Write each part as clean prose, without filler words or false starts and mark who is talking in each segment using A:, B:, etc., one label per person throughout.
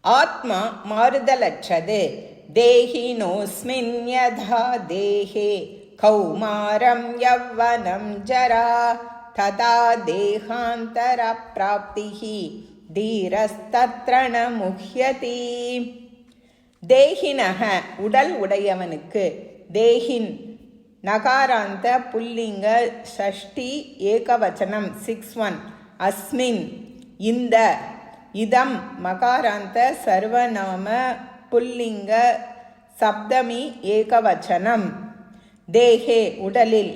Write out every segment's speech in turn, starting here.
A: ஆத்மா மாறுதலற்றது. தேஹினோஸ்மின் யதா தேஹே கௌமாரம் யவ்வனம் ஜரா ததா தேகாந்தர ப்ராப்திஹி தீரஸ்தத்ர ந முஹ்யதி. தேஹினஹ உடல் உடையவனுக்கு, தேஹின் நகாராந்த புல்லிங்க ஷஷ்டி ஏகவச்சனம் 6-1 அஸ்மின் இந்த, இதம் மகாராந்த சர்வநாம புல்லிங்க சப்தமி ஏகவச்சனம். தேஹே உடலில்,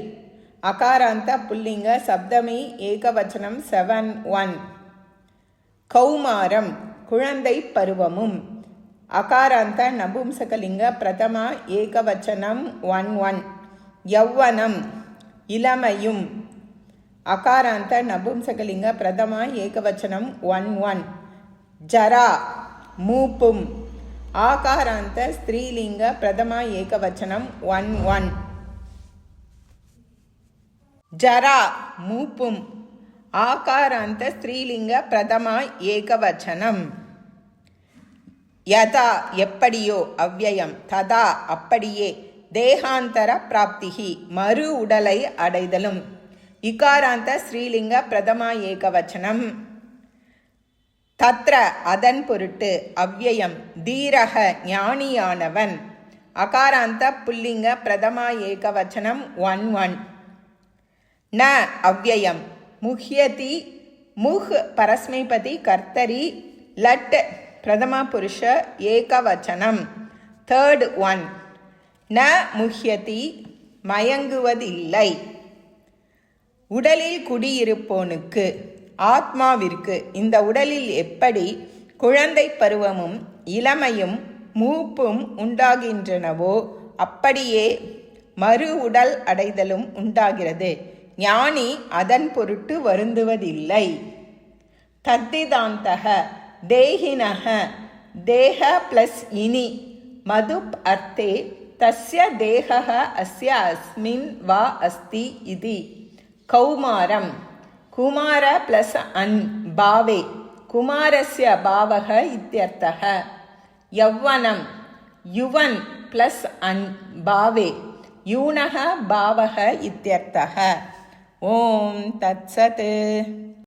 A: அகாராந்த புல்லிங்க சப்தமி ஏகவச்சனம் 7-1 கௌமாரம் குழந்தை பருவமும், அகாராந்த நபும்சகலிங்க பிரதமா ஏகவச்சனம் 1-1 யவ்வனம் இளமையும், அகாராந்த நபும்சகலிங்க பிரதமா ஏகவச்சனம் 1-1 ஜரா மூப்பும், ஆகாராந்த ஸ்திரீலிங்க பிரதமா ஏகவச்சனம் 1-1 ஜரா மூப்பும், ஆகாராந்த ஸ்திரீலிங்க பிரதமா ஏகவச்சனம். யதா எப்படியோ, அவ்யயம் ததா அப்படியே, தேகாந்தர பிராப்திகி மறு உடலை அடைதலும், இகாராந்த ஸ்ரீலிங்க பிரதமா ஏகவச்சனம். தத்ர அதன் பொருட்டு, அவ்யயம் தீரக ஞானியானவன், அகாராந்த புல்லிங்க பிரதமா ஏகவச்சனம் 1-1 ந அவ்யயம் முஹ்யதி முஹ் பரஸ்மைபதி கர்த்தரி லட் பிரதமா புருஷ ஏகவச்சனம் 3rd 1 ந முஹ்யதி மயங்குவதில்லை. உடலில் குடியிருப்போனுக்கு, ஆத்மாவிற்கு இந்த உடலில் எப்படி குழந்தை பருவமும் இளமையும் மூப்பும் உண்டாகின்றனவோ அப்படியே மறு உடல் அடைதலும் உண்டாகிறது. ஞானி அதன் பொருட்டு வருந்துவதில்லை. தத்திதாந்தக தேஹினஹ தேஹ பிளஸ் இனி மதுப் அர்த்தே தஸ்ய தேஹஹ அஸ்ய அஸ்மின் வா அஸ்தி இதி. கௌமாரம் குமார பிளஸ் அன் பாவே குமாரஸ்ய பாவக இத்யர்த்தः. யவ்வனம் யுவன் பிளஸ் அன் பாவே யூனக பாவக இத்யர்த்தः. ஓம் தத்சத்.